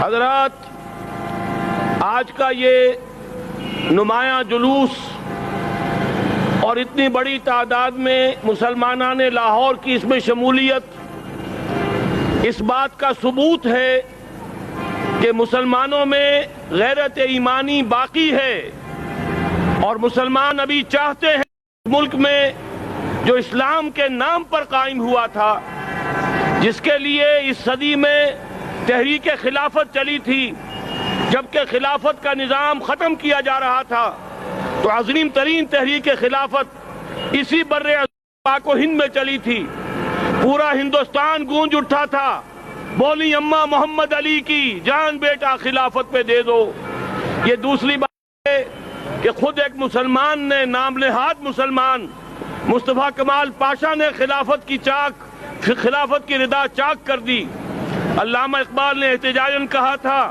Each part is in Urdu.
حضرات، آج کا یہ نمایاں جلوس اور اتنی بڑی تعداد میں مسلمانان لاہور کی اس میں شمولیت اس بات کا ثبوت ہے کہ مسلمانوں میں غیرت ایمانی باقی ہے اور مسلمان ابھی چاہتے ہیں ملک میں جو اسلام کے نام پر قائم ہوا تھا، جس کے لیے اس صدی میں تحریک خلافت چلی تھی، جبکہ خلافت کا نظام ختم کیا جا رہا تھا، تو عظیم ترین تحریک خلافت اسی بر پاک و ہند میں چلی تھی۔ پورا ہندوستان گونج اٹھا تھا، بولی اماں محمد علی کی جان بیٹا خلافت پہ دے دو۔ یہ دوسری بات ہے کہ خود ایک مسلمان نے، نام نہاد مسلمان مصطفیٰ کمال پاشا نے خلافت کی ردا چاک کر دی۔ علامہ اقبال نے احتجاجاً کہا تھا،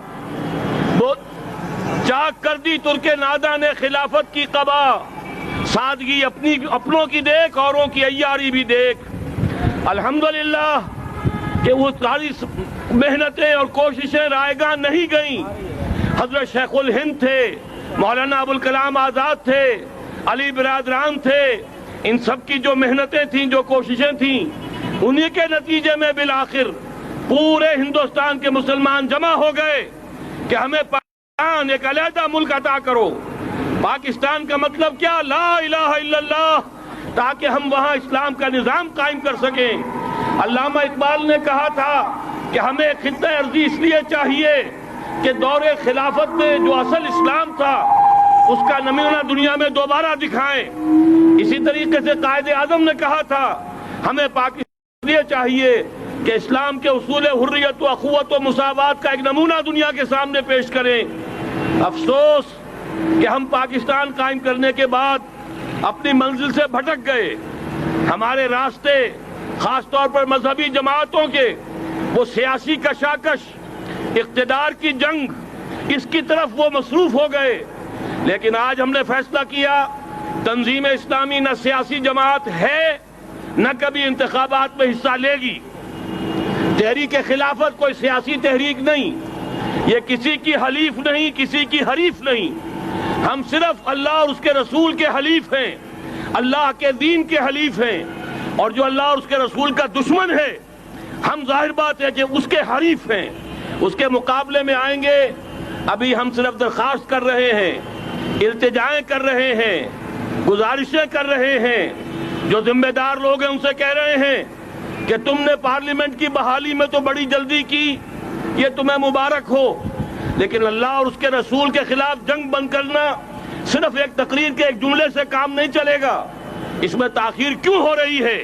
چاک کر دی ترک نادا نے خلافت کی قبا، سادگی اپنوں کی دیکھ اوروں کی عیاری بھی دیکھ۔ الحمدللہ کہ وہ ساری محنتیں اور کوششیں رائیگاں نہیں گئیں۔ حضرت شیخ الہند تھے، مولانا ابوالکلام آزاد تھے، علی برادران تھے، ان سب کی جو محنتیں تھیں، جو کوششیں تھیں، انہی کے نتیجے میں بالآخر پورے ہندوستان کے مسلمان جمع ہو گئے کہ ہمیں پاکستان ایک علیحدہ ملک عطا کرو۔ پاکستان کا مطلب کیا؟ لا الہ الا اللہ، تاکہ ہم وہاں اسلام کا نظام قائم کر سکیں۔ علامہ اقبال نے کہا تھا کہ ہمیں خطہ ارضی اس لیے چاہیے کہ دور خلافت میں جو اصل اسلام تھا اس کا نمونہ دنیا میں دوبارہ دکھائیں۔ اسی طریقے سے قائد اعظم نے کہا تھا ہمیں پاکستان اس لیے چاہیے کہ اسلام کے اصول حریت و اخوت و مساوات کا ایک نمونہ دنیا کے سامنے پیش کریں۔ افسوس کہ ہم پاکستان قائم کرنے کے بعد اپنی منزل سے بھٹک گئے۔ ہمارے راستے خاص طور پر مذہبی جماعتوں کے وہ سیاسی کشاکش، اقتدار کی جنگ، اس کی طرف وہ مصروف ہو گئے۔ لیکن آج ہم نے فیصلہ کیا، تنظیم اسلامی نہ سیاسی جماعت ہے نہ کبھی انتخابات میں حصہ لے گی۔ تحریک خلافت کوئی سیاسی تحریک نہیں، یہ کسی کی حلیف نہیں، کسی کی حریف نہیں۔ ہم صرف اللہ اور اس کے رسول کے حلیف ہیں، اللہ کے دین کے حلیف ہیں، اور جو اللہ اور اس کے رسول کا دشمن ہے ہم ظاہر بات ہے کہ اس کے حریف ہیں، اس کے مقابلے میں آئیں گے۔ ابھی ہم صرف درخواست کر رہے ہیں، التجائیں کر رہے ہیں، گزارشیں کر رہے ہیں۔ جو ذمہ دار لوگ ہیں ان سے کہہ رہے ہیں کہ تم نے پارلیمنٹ کی بحالی میں تو بڑی جلدی کی، یہ تمہیں مبارک ہو، لیکن اللہ اور اس کے رسول کے خلاف جنگ بند کرنا صرف ایک تقریر کے ایک جملے سے کام نہیں چلے گا۔ اس میں تاخیر کیوں ہو رہی ہے؟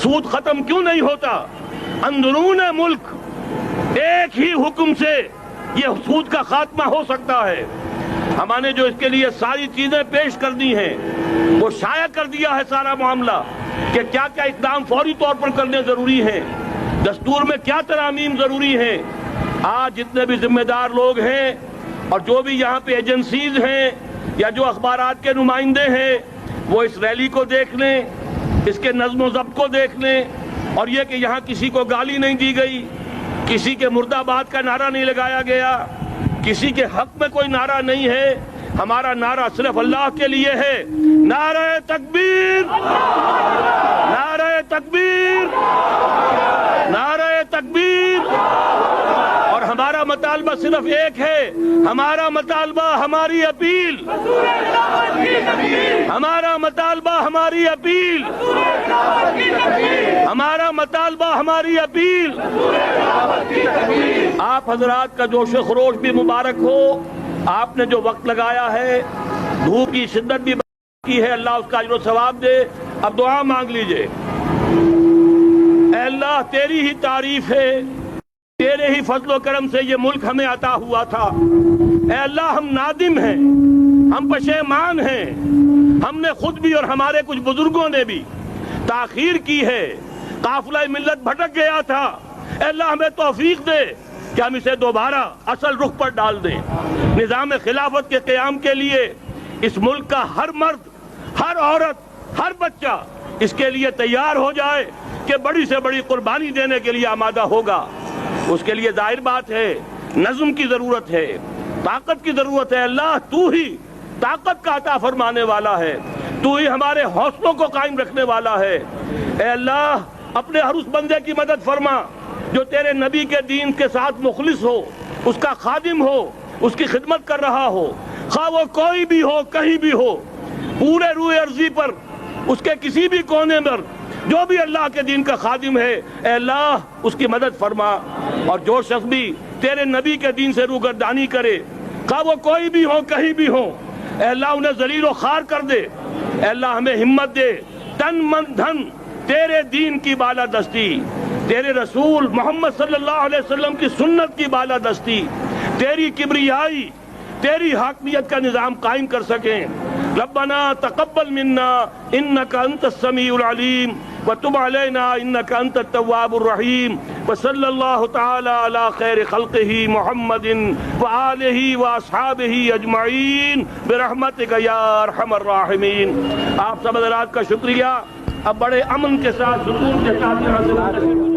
سود ختم کیوں نہیں ہوتا؟ اندرون ملک ایک ہی حکم سے یہ سود کا خاتمہ ہو سکتا ہے۔ ہم نے جو اس کے لیے ساری چیزیں پیش کر دی ہیں، وہ شائع کر دیا ہے سارا معاملہ کہ کیا کیا اقدام فوری طور پر کرنے ضروری ہیں، دستور میں کیا ترامیم ضروری ہیں۔ آج جتنے بھی ذمہ دار لوگ ہیں اور جو بھی یہاں پہ ایجنسیز ہیں یا جو اخبارات کے نمائندے ہیں، وہ اس ریلی کو دیکھ لیں، اس کے نظم و ضبط کو دیکھ لیں، اور یہ کہ یہاں کسی کو گالی نہیں دی گئی، کسی کے مرد آباد کا نعرہ نہیں لگایا گیا، کسی کے حق میں کوئی نعرہ نہیں ہے۔ ہمارا نعرہ صرف اللہ کے لیے ہے، نعرہ تکبیر، نعرہ تکبیر، نعرہ تکبیر۔ اور ہمارا مطالبہ صرف ایک ہے، ہمارا مطالبہ ہماری اپیل، ہمارا مطالبہ ہماری اپیل، ہمارا مطالبہ ہماری اپیل۔ آپ حضرات کا جوش و خروش بھی مبارک ہو۔ آپ نے جو وقت لگایا ہے، دھوپ کی شدت بھی کی ہے، اللہ اس کا اجر و ثواب دے۔ اب دعا مانگ لیجئے۔ اے اللہ، تیری ہی تعریف ہے، تیرے ہی فضل و کرم سے یہ ملک ہمیں عطا ہوا تھا۔ اے اللہ، ہم نادم ہیں، ہم پشیمان ہیں، ہم نے خود بھی اور ہمارے کچھ بزرگوں نے بھی تاخیر کی ہے، قافلہ ملت بھٹک گیا تھا۔ اے اللہ، ہمیں توفیق دے کہ ہم اسے دوبارہ اصل رخ پر ڈال دیں۔ نظام خلافت کے قیام کے لیے اس ملک کا ہر مرد، ہر عورت، ہر بچہ اس کے لیے تیار ہو جائے کہ بڑی سے بڑی قربانی دینے کے لیے آمادہ ہوگا۔ اس کے لیے ظاہر بات ہے نظم کی ضرورت ہے، طاقت کی ضرورت ہے۔ اللہ تو ہی طاقت کا عطا فرمانے والا ہے، تو ہی ہمارے حوصلوں کو قائم رکھنے والا ہے۔ اے اللہ اپنے ہر اس بندے کی مدد فرما جو تیرے نبی کے دین کے ساتھ مخلص ہو، اس کا خادم ہو، اس کی خدمت کر رہا ہو، خواہ وہ کوئی بھی ہو، کہیں بھی ہو، پورے روئے ارضی پر اس کے کسی بھی کونے پر جو بھی اللہ کے دین کا خادم ہے، اے اللہ اس کی مدد فرما۔ اور جو شخص بھی تیرے نبی کے دین سے روگردانی کرے، خواہ وہ کوئی بھی ہو، کہیں بھی ہو، اے اللہ انہیں ذلیل و خوار کر دے۔ اے اللہ ہمیں ہمت دے، تن من دھن تیرے دین کی بالادستی، تیرے رسول محمد صلی اللہ علیہ وسلم کی سنت کی بالادستی، تیری کبریائی، تیری حاکمیت کا نظام قائم کر سکیں۔ ربنا تقبل منا انك انت السميع العليم وتب علينا انك انت التواب الرحيم وصلى الله تعالى على خير خلقه محمد وآله واصحابه اجمعین برحمتك یا ارحم الراحمین۔ آپ سب حضرات کا شکریہ۔ اب بڑے امن کے ساتھ، سکون کے ساتھ